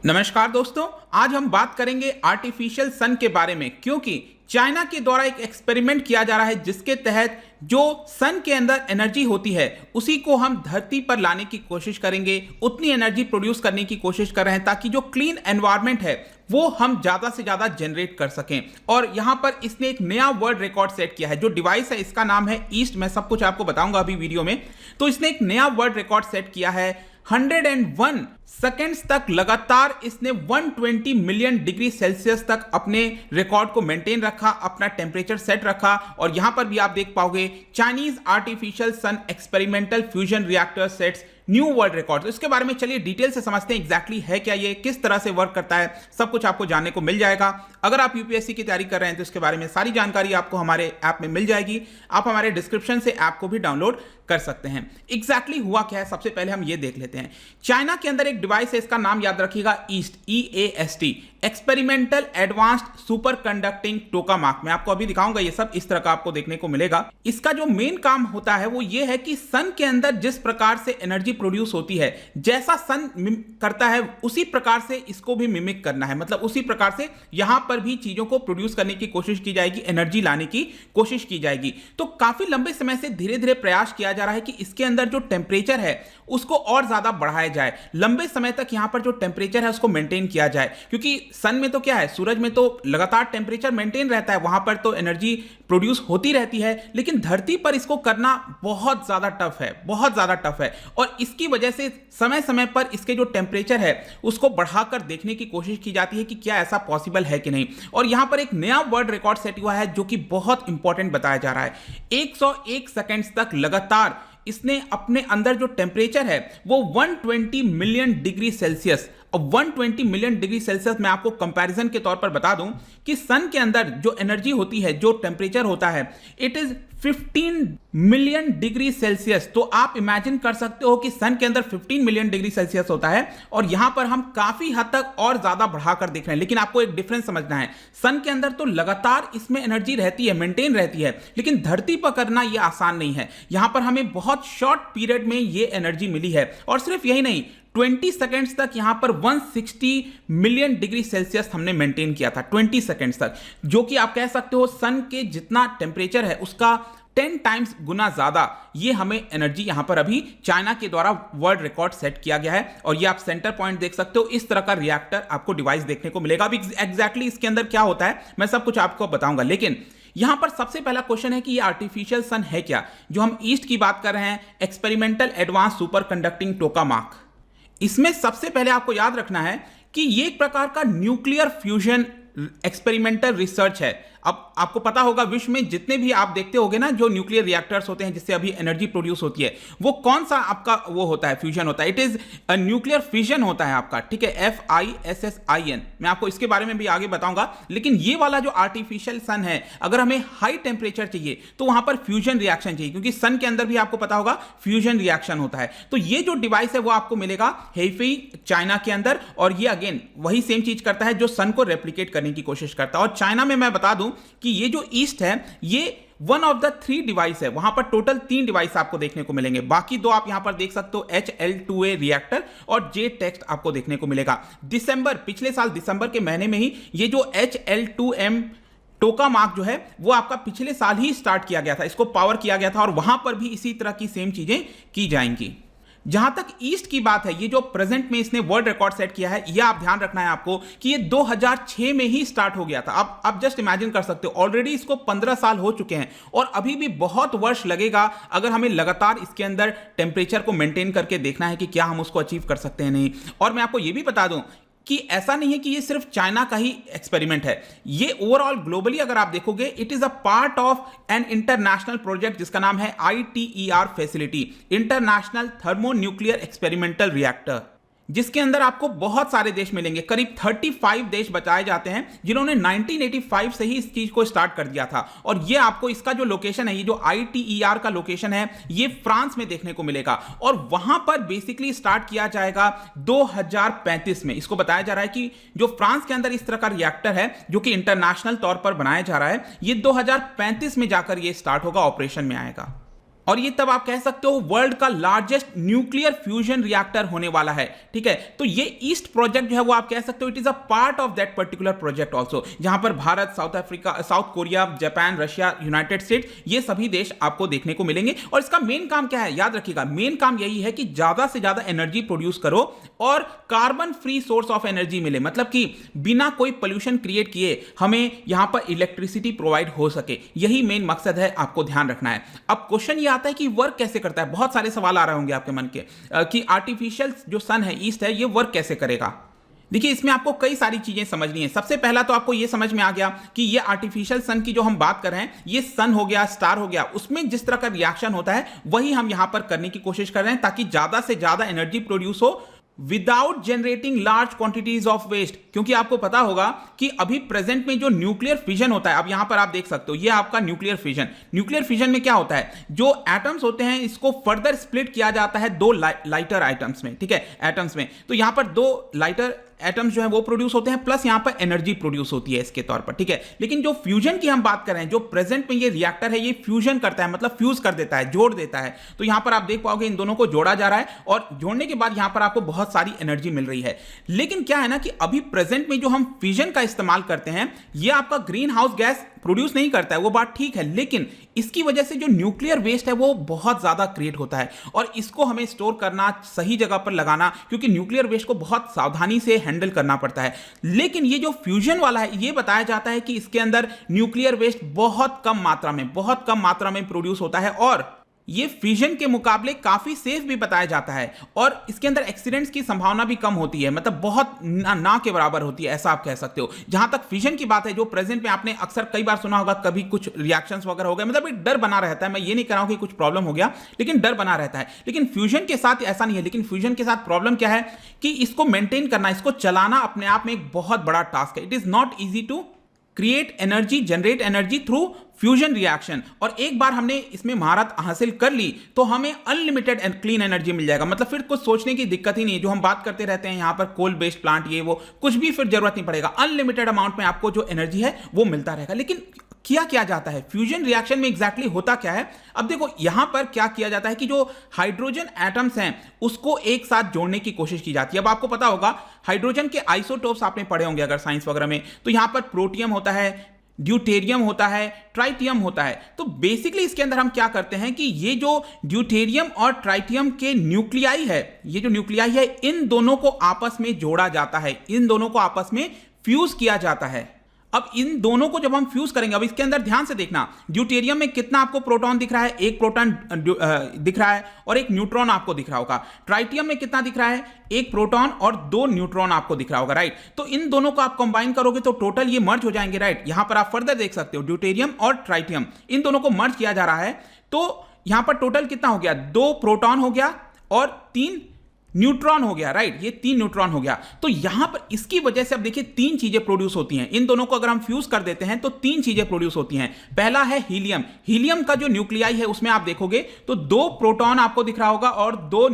नमस्कार दोस्तों, आज हम बात करेंगे आर्टिफिशियल सन के बारे में, क्योंकि चाइना के द्वारा एक एक्सपेरिमेंट किया जा रहा है जिसके तहत जो सन के अंदर एनर्जी होती है उसी को हम धरती पर लाने की कोशिश करेंगे, उतनी एनर्जी प्रोड्यूस करने की कोशिश कर रहे हैं ताकि जो क्लीन एनवायरनमेंट है वो हम ज्यादा से ज्यादा जनरेट कर सकें। और यहां पर इसने एक नया वर्ल्ड रिकॉर्ड सेट किया है। जो डिवाइस है इसका नाम है ईस्ट। मैं सब कुछ आपको बताऊंगा अभी वीडियो में। तो इसने एक नया वर्ल्ड रिकॉर्ड सेट किया है। 101 सेकेंड्स तक लगातार इसने 120 मिलियन डिग्री सेल्सियस तक अपने रिकॉर्ड को मेंटेन रखा, अपना टेम्परेचर सेट रखा। और यहां पर भी आप देख पाओगे Chinese artificial sun experimental fusion reactor sets new world record. तो इसके बारे में चलिए डिटेल से समझते हैं एग्जैक्टली है क्या ये, किस तरह से वर्क करता है, सब कुछ आपको जानने को मिल जाएगा। अगर आप यूपीएससी की तैयारी कर रहे हैं तो इसके बारे में सारी जानकारी आपको हमारे ऐप में मिल जाएगी। आप हमारे डिस्क्रिप्शन से ऐप को भी डाउनलोड कर सकते हैं। एग्जैक्टली हुआ क्या है सबसे पहले हम ये देख लेते हैं। चाइना के अंदर एक डिवाइस है, इसका नाम याद रखिएगा east, EAST, experimental advanced superconducting tokamak. मैं आपको अभी दिखाऊंगा, ये सब इस तरह का आपको देखने को मिलेगा। इसका जो मेन काम होता है वो ये है कि सन के अंदर जिस प्रकार से एनर्जी प्रोड्यूस होती है, जैसा सन करता है उसी प्रकार से इसको भी मिमिक करना है। मतलब उसी प्रकार से यहां पर भी चीजों को प्रोड्यूस करने की कोशिश की जाएगी, एनर्जी लाने की कोशिश की जाएगी। तो काफी लंबे समय से धीरे धीरे प्रयास किया जा रहा है कि इसके अंदर जो टेम्परेचर है उसको और ज्यादा बढ़ाया जाए, लंबे समय तक यहां पर जो टेम्परेचर है उसको मेंटेन किया जाए। क्योंकि सन में तो क्या है, सूरज में तो लगातार टेम्परेचर मेंटेन रहता है, वहां पर तो एनर्जी प्रोड्यूस होती रहती है, लेकिन धरती पर इसको करना बहुत ज्यादा टफ है, बहुत ज्यादा टफ है। और इसकी वजह से समय समय पर इसके जो टेम्परेचर है उसको बढ़ाकर देखने की कोशिश की जाती है कि क्या ऐसा पॉसिबल है कि नहीं। और यहां पर एक नया वर्ल्ड रिकॉर्ड सेट हुआ है जो कि बहुत इंपॉर्टेंट बताया जा रहा है। 101 सेकेंड्स तक लगातार इसने अपने अंदर जो टेम्परेचर है वो 120 मिलियन डिग्री सेल्सियस। और 120 मिलियन डिग्री सेल्सियस मैं आपको कंपैरिजन के तौर पर बता दूं कि सन के अंदर जो एनर्जी होती है, जो टेम्परेचर होता है, it is 15 million degree Celsius. तो आप इमेजिन कर सकते हो कि सन के अंदर 15 मिलियन डिग्री सेल्सियस होता है और यहां पर हम काफी हद तक और ज्यादा बढ़ाकर देख रहे हैं। लेकिन आपको एक डिफरेंस समझना है, सन के अंदर तो लगातार इसमें एनर्जी रहती है, मेंटेन रहती है, लेकिन धरती पर करना यह आसान नहीं है। यहां पर हमें बहुत शॉर्ट पीरियड में यह एनर्जी मिली है। और सिर्फ यही नहीं, 20 सेकेंड्स तक यहां पर 160 मिलियन डिग्री सेल्सियस हमने मेंटेन किया था, 20 सेकेंड्स तक, जो कि आप कह सकते हो सन के जितना टेम्परेचर है उसका 10 टाइम्स गुना ज्यादा ये हमें एनर्जी यहां पर अभी चाइना के द्वारा वर्ल्ड रिकॉर्ड सेट किया गया है। और ये आप सेंटर पॉइंट देख सकते हो, इस तरह का रिएक्टर आपको डिवाइस देखने को मिलेगा। अभी एग्जैक्टली इसके अंदर क्या होता है मैं सब कुछ आपको बताऊंगा, लेकिन यहां पर सबसे पहला क्वेश्चन है कि ये आर्टिफिशियल सन है क्या। जो हम ईस्ट की बात कर रहे हैं, एक्सपेरिमेंटल एडवांस सुपर कंडक्टिंग टोकामाक, इसमें सबसे पहले आपको याद रखना है कि ये एक प्रकार का न्यूक्लियर फ्यूजन एक्सपेरिमेंटल रिसर्च है। अब आपको पता होगा विश्व में जितने भी आप देखते होंगे ना, जो न्यूक्लियर रिएक्टर्स होते हैं जिससे अभी एनर्जी प्रोड्यूस होती है, वो कौन सा आपका वो होता है, फ्यूजन होता है। It is a nuclear fission होता है आपका, ठीक है, FISSIN। मैं आपको इसके बारे में भी आगे बताऊंगा। लेकिन ये वाला जो आर्टिफिशियल सन है, अगर हमें हाई टेम्परेचर चाहिए तो वहां पर फ्यूजन रिएक्शन चाहिए, क्योंकि सन के अंदर भी आपको पता होगा फ्यूजन रिएक्शन होता है। तो ये जो डिवाइस है वो आपको मिलेगा हेफई चाइना के अंदर, और ये अगेन वही सेम चीज करता है जो सन को रेप्लिकेट करने की कोशिश करता है। और चाइना में मैं बता दूं कि ये जो ईस्ट है ये वन ऑफ द 3 डिवाइस है। वहां पर टोटल 3 डिवाइस आपको देखने को मिलेंगे, बाकी 2 आप यहां पर देख सकते हो, HL2A रिएक्टर और JTEXT आपको देखने को मिलेगा। पिछले साल दिसंबर के महीने में ही ये जो HL2M टोकामाक जो है वो आपका पिछले साल ही स्टार्ट किया गया था, इसको पावर किया गया था, और वहां पर भी इसी तरह की सेम चीजें की जाएंगी। जहां तक ईस्ट की बात है, ये जो प्रेजेंट में इसने वर्ल्ड रिकॉर्ड सेट किया है, यह आप ध्यान रखना है आपको कि ये 2006 में ही स्टार्ट हो गया था। अब आप जस्ट इमेजिन कर सकते हो, ऑलरेडी इसको 15 साल हो चुके हैं और अभी भी बहुत वर्ष लगेगा अगर हमें लगातार इसके अंदर टेम्परेचर को मेंटेन करके देखना है कि क्या हम उसको अचीव कर सकते हैं नहीं। और मैं आपको यह भी बता दूं कि ऐसा नहीं है कि ये सिर्फ चाइना का ही एक्सपेरिमेंट है, ये ओवरऑल ग्लोबली अगर आप देखोगे, it is a part of an international project जिसका नाम है ITER facility, international thermo nuclear experimental reactor, जिसके अंदर आपको बहुत सारे देश मिलेंगे। करीब 35 देश बताए जाते हैं जिन्होंने 1985 से ही इस चीज को स्टार्ट कर दिया था। और ये आपको इसका जो लोकेशन है, ये जो ITER का लोकेशन है, ये फ्रांस में देखने को मिलेगा। और वहां पर बेसिकली स्टार्ट किया जाएगा 2035 में। इसको बताया जा रहा है कि जो फ्रांस के अंदर इस तरह का रिएक्टर है जो कि इंटरनेशनल तौर पर बनाया जा रहा है, ये 2035 में जाकर ये स्टार्ट होगा, ऑपरेशन में आएगा। और ये तब आप कह सकते हो वर्ल्ड का लार्जेस्ट न्यूक्लियर फ्यूजन रिएक्टर होने वाला है। ठीक है, तो ये ईस्ट प्रोजेक्ट जो है वो आप कह सकते हो it is a part of that particular project also, जहां पर Bharat, south Africa, south Korea, Japan, Russia, United states, ये सभी देश आपको देखने को मिलेंगे। और इसका मेन काम क्या है, याद रखिएगा, मेन काम यही है कि ज्यादा से ज्यादा एनर्जी प्रोड्यूस करो और carbon free source of energy मिले, मतलब कि बिना कोई पोल्यूशन क्रिएट किए हमें यहां पर इलेक्ट्रिसिटी प्रोवाइड हो सके। यही मेन मकसद है, आपको ध्यान रखना है। अब क्वेश्चन ये आता है कि वर्क कैसे करता है। बहुत सारे सवाल आ रहे होंगे आपके मन के कि आर्टिफिशियल जो सन है, ईस्ट है, ये वर्क कैसे करेगा। देखिए, इसमें आपको कई सारी चीजें समझनी है। सबसे पहला तो आपको ये समझ में आ गया कि ये आर्टिफिशियल सन की जो हम बात कर रहे हैं, ये सन हो गया, स्टार हो गया, उसमें जिस तरह का रिएक्शन होता है वही हम यहां पर करने की कोशिश कर रहे हैं, ताकि ज्यादा से ज्यादा एनर्जी प्रोड्यूस हो without generating large quantities of waste. क्योंकि आपको पता होगा कि अभी प्रेजेंट में जो न्यूक्लियर फिजन होता है, अब यहां पर आप देख सकते हो ये आपका न्यूक्लियर फिजन। न्यूक्लियर फिजन में क्या होता है, जो एटम्स होते हैं इसको फर्दर स्प्लिट किया जाता है दो लाइटर आइटम्स में। ठीक है, एटम्स में, तो यहां पर दो लाइटर एटम्स जो है वो प्रोड्यूस होते हैं, प्लस यहां पर एनर्जी प्रोड्यूस होती है इसके तौर पर। ठीक है, लेकिन जो फ्यूजन की हम बात कर रहे हैं, जो प्रेजेंट में ये रिएक्टर है, ये फ्यूजन करता है, मतलब फ्यूज कर देता है, जोड़ देता है। तो यहां पर आप देख पाओगे इन दोनों को जोड़ा जा रहा है और जोड़ने के बाद यहां पर आपको बहुत सारी एनर्जी मिल रही है। लेकिन क्या है ना कि अभी प्रेजेंट में जो हम फ्यूजन का इस्तेमाल करते हैं, ये आपका ग्रीन हाउस गैस प्रोड्यूस नहीं करता है, वो बात ठीक है, लेकिन इसकी वजह से जो न्यूक्लियर वेस्ट है वो बहुत ज्यादा क्रिएट होता है और इसको हमें स्टोर करना, सही जगह पर लगाना, क्योंकि न्यूक्लियर वेस्ट को बहुत सावधानी से हैंडल करना पड़ता है। लेकिन ये जो फ्यूजन वाला है, ये बताया जाता है कि इसके अंदर न्यूक्लियर वेस्ट बहुत कम मात्रा में प्रोड्यूस होता है और ये फ्यूजन के मुकाबले काफी सेफ भी बताया जाता है और इसके अंदर एक्सीडेंट्स की संभावना भी कम होती है, मतलब बहुत ना के बराबर होती है, ऐसा आप कह सकते हो। जहां तक फ्यूजन की बात है, जो प्रेजेंट में आपने अक्सर कई बार सुना होगा, कभी कुछ रिएक्शंस वगैरह हो गए, मतलब एक डर बना रहता है। मैं ये नहीं कह रहा हूं कि कुछ प्रॉब्लम हो गया, लेकिन डर बना रहता है। लेकिन फ्यूजन के साथ ऐसा नहीं है। लेकिन फ्यूजन के साथ प्रॉब्लम क्या है कि इसको मेंटेन करना, इसको चलाना अपने आप में एक बहुत बड़ा टास्क है। It is not easy to create energy, generate energy through fusion reaction. और एक बार हमने इसमें महारत हासिल कर ली तो हमें अनलिमिटेड क्लीन एनर्जी मिल जाएगा, मतलब फिर कुछ सोचने की दिक्कत ही नहीं है। जो हम बात करते रहते हैं यहां पर कोल बेस्ड प्लांट, ये वो, कुछ भी फिर जरूरत नहीं पड़ेगा। अनलिमिटेड अमाउंट में आपको जो एनर्जी है वो मिलता रहेगा। लेकिन किया जाता है फ्यूजन रिएक्शन में, एग्जैक्टली होता क्या है। अब देखो यहां पर क्या किया जाता है कि जो हाइड्रोजन एटम्स हैं उसको एक साथ जोड़ने की कोशिश की जाती है। अब आपको पता होगा हाइड्रोजन के आइसोटोप्स आपने पढ़े होंगे अगर साइंस वगैरह में, तो यहां पर प्रोटियम होता है, ड्यूटेरियम होता है, ट्राइटियम होता है। तो बेसिकली इसके अंदर हम क्या करते हैं कि ये जो ड्यूटेरियम और ट्राइटियम के न्यूक्लियाई है, ये जो न्यूक्लियाई है, इन दोनों को आपस में जोड़ा जाता है, इन दोनों को आपस में फ्यूज किया जाता है। अब इन दोनों को जब हम फ्यूज करेंगे, अब इसके अंदर ध्यान से देखना, ड्यूटेरियम में कितना आपको प्रोटॉन दिख रहा है, एक प्रोटॉन दिख रहा है और एक न्यूट्रॉन आपको दिख रहा होगा। ट्राइटियम में कितना दिख रहा है, एक प्रोटॉन और दो न्यूट्रॉन आपको दिख रहा होगा, राइट। तो इन दोनों को आप कंबाइन करोगे तो टोटल ये मर्ज हो जाएंगे, राइट। यहां पर आप फर्दर देख सकते हो ड्यूटेरियम और ट्राइटियम, इन दोनों को मर्ज किया जा रहा है। तो यहां पर टोटल कितना हो गया, 2 प्रोटॉन हो गया और 3 न्यूट्रॉन हो गया, राइट। ये 3 न्यूट्रॉन हो गया। तो यहां पर इसकी वजह से अब देखिए 3 चीजें प्रोड्यूस होती हैं। इन दोनों को अगर हम फ्यूज कर देते हैं तो 3 चीजें प्रोड्यूस होती हैं। पहला है हीलियम। हीलियम का जो न्यूक्लियाई है उसमें आप देखोगे तो 2 प्रोटॉन आपको दिख रहा होगा और 2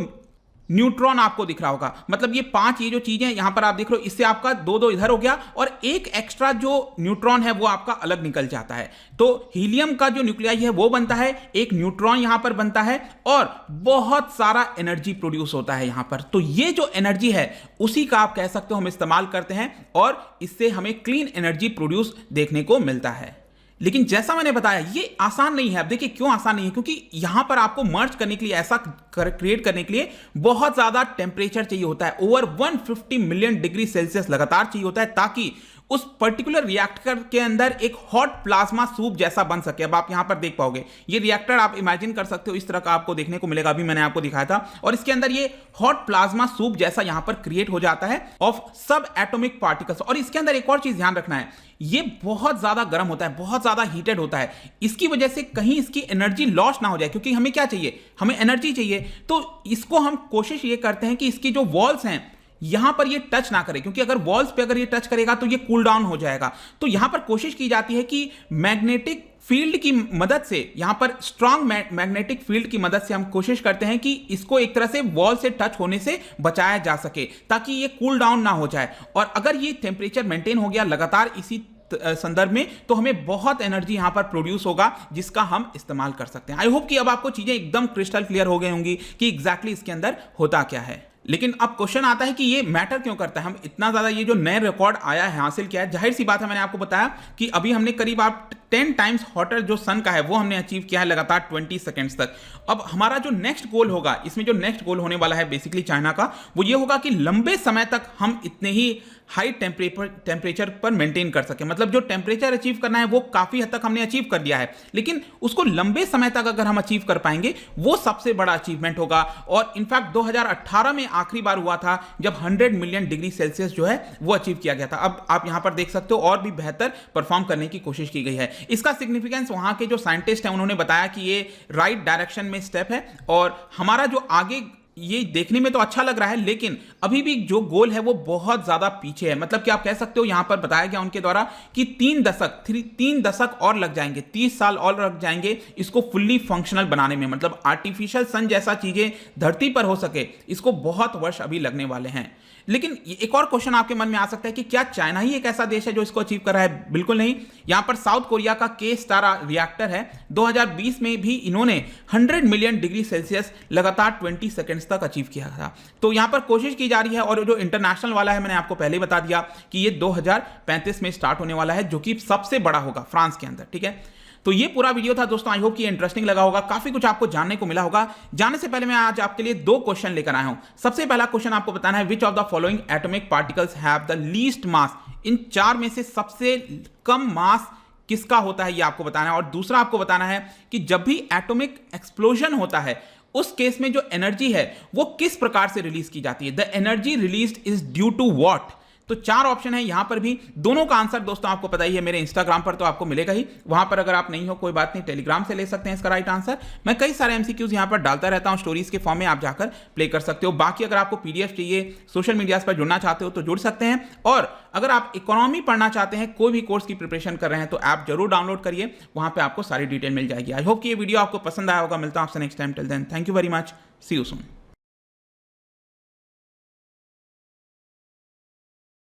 न्यूट्रॉन आपको दिख रहा होगा, मतलब ये 5 ये जो चीजें यहां पर आप देख रहे हो, इससे आपका 2 इधर हो गया और एक एक्स्ट्रा जो न्यूट्रॉन है वो आपका अलग निकल जाता है। तो हीलियम का जो न्यूक्लियाई है वो बनता है, एक न्यूट्रॉन यहां पर बनता है और बहुत सारा एनर्जी प्रोड्यूस होता है यहां पर। तो ये जो एनर्जी है उसी का आप कह सकते हो हम इस्तेमाल करते हैं और इससे हमें क्लीन एनर्जी प्रोड्यूस देखने को मिलता है। लेकिन जैसा मैंने बताया ये आसान नहीं है। अब देखिए क्यों आसान नहीं है, क्योंकि यहां पर आपको मर्ज करने के लिए, ऐसा क्रिएट करने के लिए बहुत ज्यादा टेम्परेचर चाहिए होता है। ओवर 150 मिलियन डिग्री सेल्सियस लगातार चाहिए होता है ताकि उस पर्टिकुलर रिएक्टर के अंदर एक हॉट प्लाज्मा सूप जैसा बन सके। अब आप यहां पर देख पाओगे ये रिएक्टर आप इमेजिन कर सकते हो, इस तरह का आपको देखने को मिलेगा, अभी मैंने आपको दिखाया था। और इसके अंदर ये हॉट प्लाज्मा सूप जैसा यहां पर क्रिएट हो जाता है ऑफ सब एटॉमिक पार्टिकल्स। और इसके अंदर एक और चीज ध्यान रखना है, ये बहुत ज्यादा गर्म होता है, बहुत ज्यादा हीटेड होता है। इसकी वजह से कहीं इसकी एनर्जी लॉस ना हो जाए, क्योंकि हमें क्या चाहिए, हमें एनर्जी चाहिए। तो इसको हम कोशिश ये करते हैं कि इसकी जो वॉल्स हैं यहां पर ये टच ना करे, क्योंकि अगर वॉल्स पे अगर ये टच करेगा तो ये कूल डाउन हो जाएगा। तो यहां पर कोशिश की जाती है कि मैग्नेटिक फील्ड की मदद से, यहां पर स्ट्रांग मैग्नेटिक फील्ड की मदद से हम कोशिश करते हैं कि इसको एक तरह से वॉल से टच होने से बचाया जा सके ताकि ये कूल डाउन ना हो जाए। और अगर ये टेम्परेचर मेंटेन हो गया लगातार इसी संदर्भ में, तो हमें बहुत एनर्जी यहां पर प्रोड्यूस होगा जिसका हम इस्तेमाल कर सकते हैं। आई होप कि अब आपको चीजें एकदम क्रिस्टल क्लियर हो गई होंगी कि एग्जैक्टली इसके अंदर होता क्या है। लेकिन अब क्वेश्चन आता है कि ये मैटर क्यों करता है, हम इतना ज्यादा ये जो नए रिकॉर्ड आया है, हासिल किया है, जाहिर सी बात है, मैंने आपको बताया कि अभी हमने करीब आप 10 टाइम्स हॉटर जो सन का है वो हमने अचीव किया है लगातार 20 सेकंड्स तक। अब हमारा जो नेक्स्ट गोल होगा, इसमें जो नेक्स्ट गोल होने वाला है बेसिकली चाइना का, वो ये होगा कि लंबे समय तक हम इतने ही हाई टेम्परेचर पर मेंटेन कर सके। मतलब जो टेम्परेचर अचीव करना है वो काफी हद तक हमने अचीव कर लिया है, लेकिन उसको लंबे समय तक अगर हम अचीव कर पाएंगे वो सबसे बड़ा अचीवमेंट होगा। और इनफैक्ट 2018 में आखिरी बार हुआ था जब 100 मिलियन डिग्री सेल्सियस जो है वो अचीव किया गया था। अब आप यहां पर देख सकते हो और भी बेहतर परफॉर्म करने की कोशिश की गई है। इसका सिग्निफिकेंस वहां के जो साइंटिस्ट हैं उन्होंने बताया कि ये राइट डायरेक्शन में स्टेप है, और हमारा जो आगे ये देखने में तो अच्छा लग रहा है, लेकिन अभी भी जो गोल है वो बहुत ज्यादा पीछे है। मतलब कि आप कह सकते हो, यहां पर बताया गया उनके द्वारा कि 3 दशक और लग जाएंगे, 30 साल और लग जाएंगे इसको फुल्ली फंक्शनल बनाने में। मतलब आर्टिफिशियल सन जैसा चीजें धरती पर हो सके, इसको बहुत वर्ष अभी लगने वाले हैं। लेकिन एक और क्वेश्चन आपके मन में आ सकता है कि क्या चाइना ही एक ऐसा देश है जो इसको अचीव कर रहा है? बिल्कुल नहीं। यहां पर साउथ कोरिया का के स्टार रिएक्टर है, 2020 में भी इन्होंने 100 मिलियन डिग्री सेल्सियस लगातार 20 सेकंड्स तक अचीव किया था। तो यहां पर कोशिश की जा रही है, और जो इंटरनेशनल वाला है मैंने आपको पहले ही बता दिया कि ये 2035 में स्टार्ट होने वाला है, जो कि सबसे बड़ा होगा फ्रांस के अंदर। ठीक है, तो ये पूरा वीडियो था दोस्तों। आई होप कि इंटरेस्टिंग लगा होगा, काफी कुछ आपको जानने को मिला होगा। जाने से पहले मैं आज आपके लिए 2 क्वेश्चन लेकर आया हूं। सबसे पहला क्वेश्चन आपको बताना है, which of the following atomic particles have the least mass? इन 4 में से सबसे कम मास किसका होता है, ये आपको बताना है। और दूसरा आपको बताना है कि जब भी एटॉमिक एक्सप्लोजन होता है उस केस में जो एनर्जी है वो किस प्रकार से रिलीज की जाती है। The energy released is due to what? तो 4 ऑप्शन है यहां पर भी। दोनों का आंसर दोस्तों आपको पता ही है, मेरे इंस्टाग्राम पर तो आपको मिलेगा ही। वहां पर अगर आप नहीं हो कोई बात नहीं, टेलीग्राम से ले सकते हैं इसका राइट आंसर। मैं कई सारे एमसीक्यूज यहां पर डालता रहता हूं स्टोरीज के फॉर्म में, आप जाकर प्ले कर सकते हो। बाकी अगर आपको पीडीएफ चाहिए, सोशल मीडिया पर जुड़ना चाहते हो तो जुड़ सकते हैं। और अगर आप इकोनॉमी पढ़ना चाहते हैं, कोई भी कोर्स की प्रिपरेशन कर रहे हैं, तो ऐप जरूर डाउनलोड करिए, वहां पर आपको सारी डिटेल मिल जाएगी। आई होप कि ये वीडियो आपको पसंद आया होगा। मिलता हूं आपसे next time. Till then, thank you very much, see you soon.